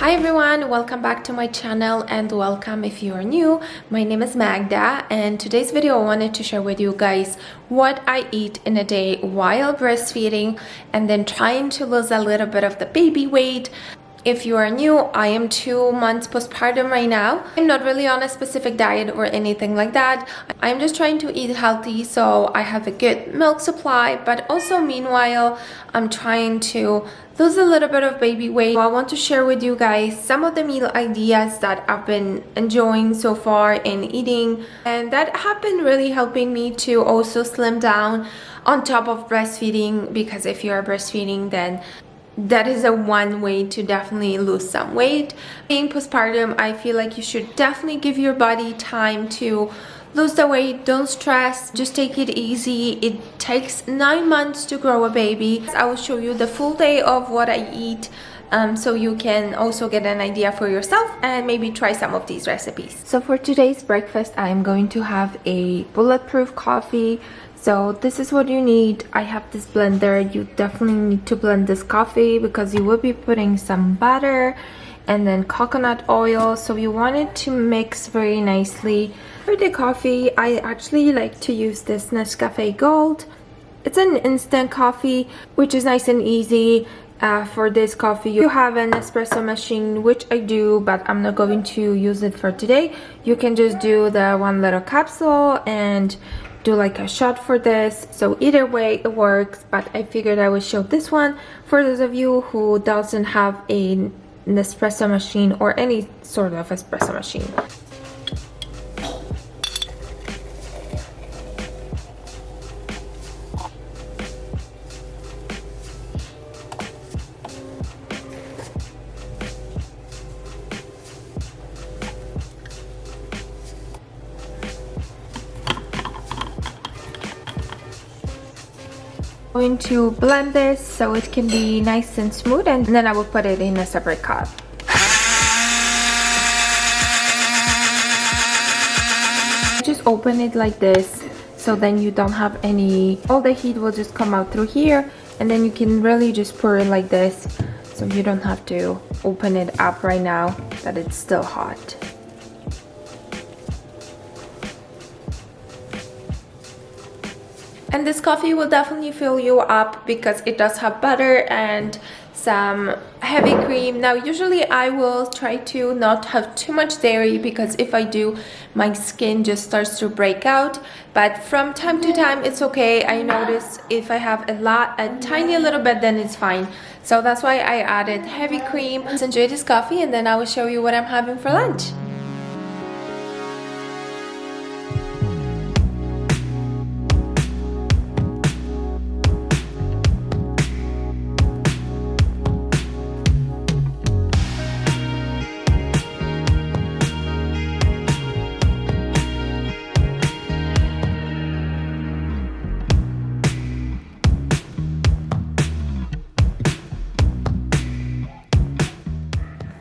Hi everyone, welcome back to my channel and welcome if you are new. My name is Magda and today's video I wanted to share with you guys what I eat in a day while breastfeeding and then trying to lose a little bit of the baby weight. If you are new, I am 2 months postpartum right now. I'm not really on a specific diet or anything like that. I'm just trying to eat healthy so I have a good milk supply, but also meanwhile, I'm trying to lose a little bit of baby weight. I want to share with you guys some of the meal ideas that I've been enjoying so far in eating and that have been really helping me to also slim down on top of breastfeeding, because if you are breastfeeding, then that is one way to definitely lose some weight. Being postpartum, I feel like you should definitely give your body time to lose the weight. Don't stress, just take it easy. It takes 9 months to grow a baby. I will show you the full day of what I eat so you can also get an idea for yourself and maybe try some of these recipes. So for today's breakfast, I'm going to have a bulletproof coffee. So this is what you need. I have this blender. You definitely need to blend this coffee because you will be putting some butter and then coconut oil. So you want it to mix very nicely. For the coffee, I actually like to use this Nescafe Gold. It's an instant coffee, which is nice and easy. For this coffee, you have an espresso machine, which I do, but I'm not going to use it for today. You can just do the 1 little capsule and do like a shot for this. So either way it works, but I figured I would show this one for those of you who doesn't have an espresso machine or any sort of espresso machine. I'm going to blend this so it can be nice and smooth, and then I will put it in a separate cup. Just open it like this, so then you don't have all the heat will just come out through here, and then you can really just pour it like this, so you don't have to open it up right now that it's still hot. And this coffee will definitely fill you up because it does have butter and some heavy cream. Now usually I will try to not have too much dairy because if I do, my skin just starts to break out. But from time to time it's okay. I notice if I have a tiny little bit, then it's fine. So that's why I added heavy cream. Let's enjoy this coffee and then I will show you what I'm having for lunch.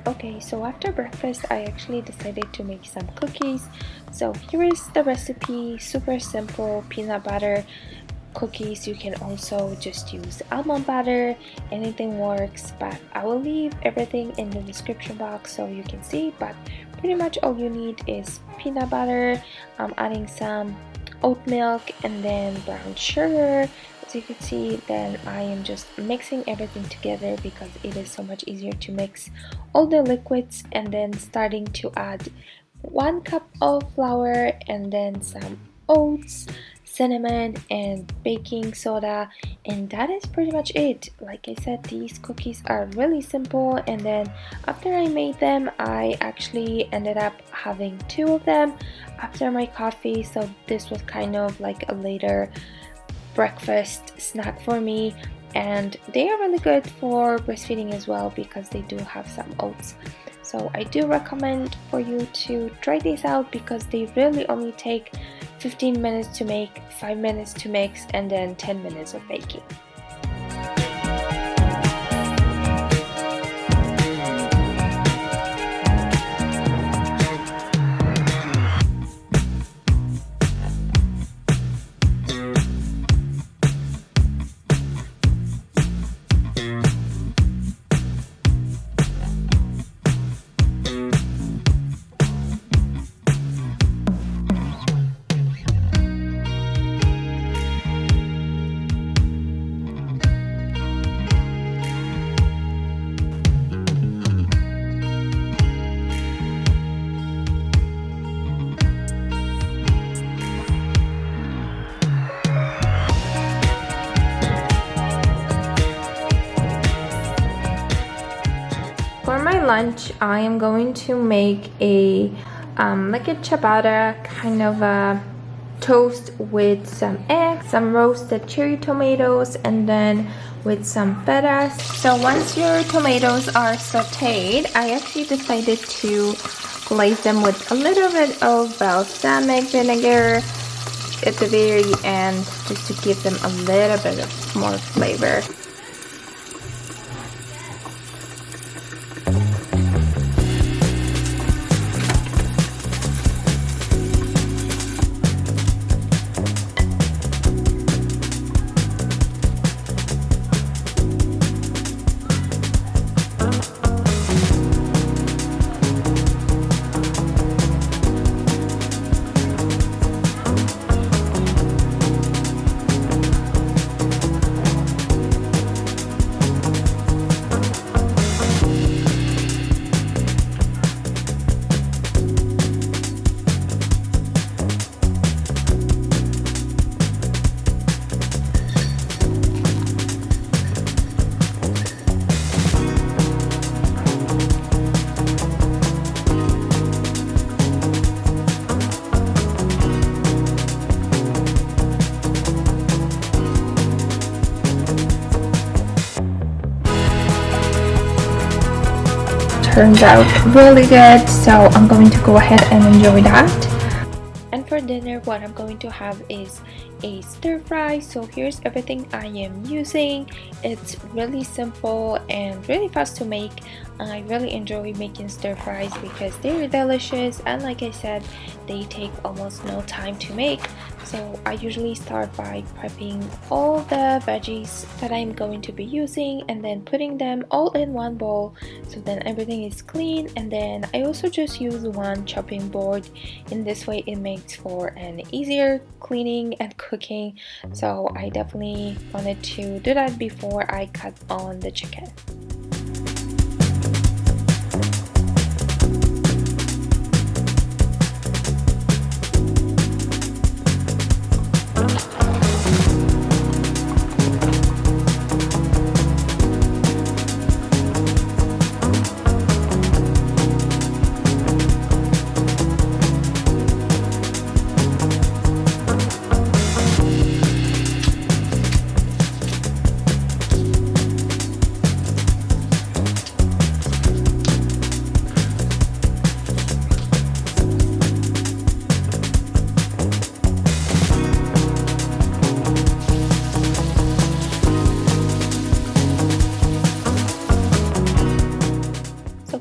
Okay, so after breakfast I actually decided to make some cookies. So here is the recipe, super simple peanut butter cookies. You can also just use almond butter, anything works, but I will leave everything in the description box so you can see. But pretty much all you need is peanut butter. I'm adding some oat milk and then brown sugar. As you can see, then I am just mixing everything together because it is so much easier to mix all the liquids, and then starting to add 1 cup of flour and then some oats, cinnamon and baking soda, and that is pretty much it. Like I said, these cookies are really simple, and then after I made them I actually ended up having 2 of them after my coffee. So this was kind of like a later breakfast snack for me, and they are really good for breastfeeding as well because they do have some oats. So I do recommend for you to try these out because they really only take 15 minutes to make, 5 minutes to mix, and then 10 minutes of baking. For my lunch, I am going to make a like a ciabatta kind of a toast with some eggs, some roasted cherry tomatoes, and then with some feta. So once your tomatoes are sauteed, I actually decided to glaze them with a little bit of balsamic vinegar at the very end, just to give them a little bit of more flavor. Turned out really good, so I'm going to go ahead and enjoy that. And for dinner, what I'm going to have is a stir fry. So here's everything I am using. It's really simple and really fast to make. I really enjoy making stir fries because they're delicious, and like I said, they take almost no time to make. So I usually start by prepping all the veggies that I'm going to be using and then putting them all in one bowl, so then everything is clean. And then I also just use one chopping board. In this way it makes for an easier cleaning and cooking, so I definitely wanted to do that before I cut on the chicken.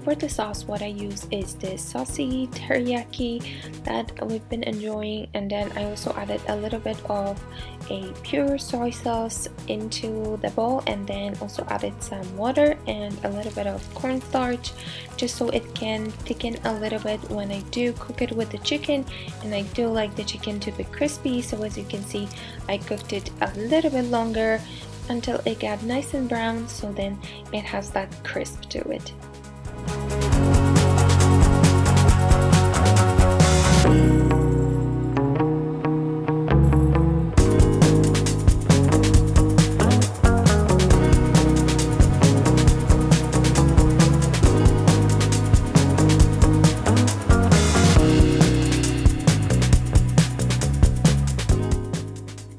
For the sauce, what I use is this saucy teriyaki that we've been enjoying, and then I also added a little bit of a pure soy sauce into the bowl, and then also added some water and a little bit of cornstarch just so it can thicken a little bit when I do cook it with the chicken. And I do like the chicken to be crispy, so as you can see, I cooked it a little bit longer until it got nice and brown, so then it has that crisp to it.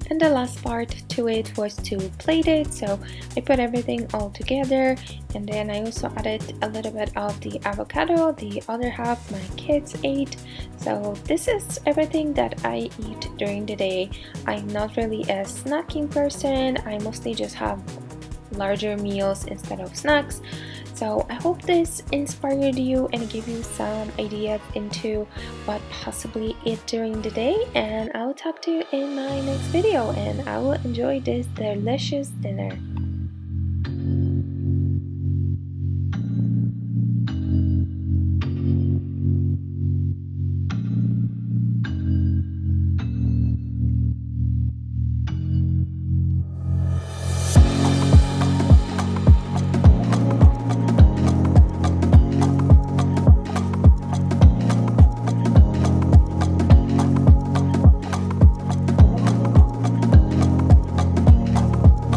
And the last part to it was to plate it, so I put everything all together, and then I also added a little bit of the avocado. The other half my kids ate. So this is everything that I eat during the day. I'm not really a snacking person. I mostly just have larger meals instead of snacks. So I hope this inspired you and gave you some ideas into what possibly eat during the day, and I will talk to you in my next video, and I will enjoy this delicious dinner.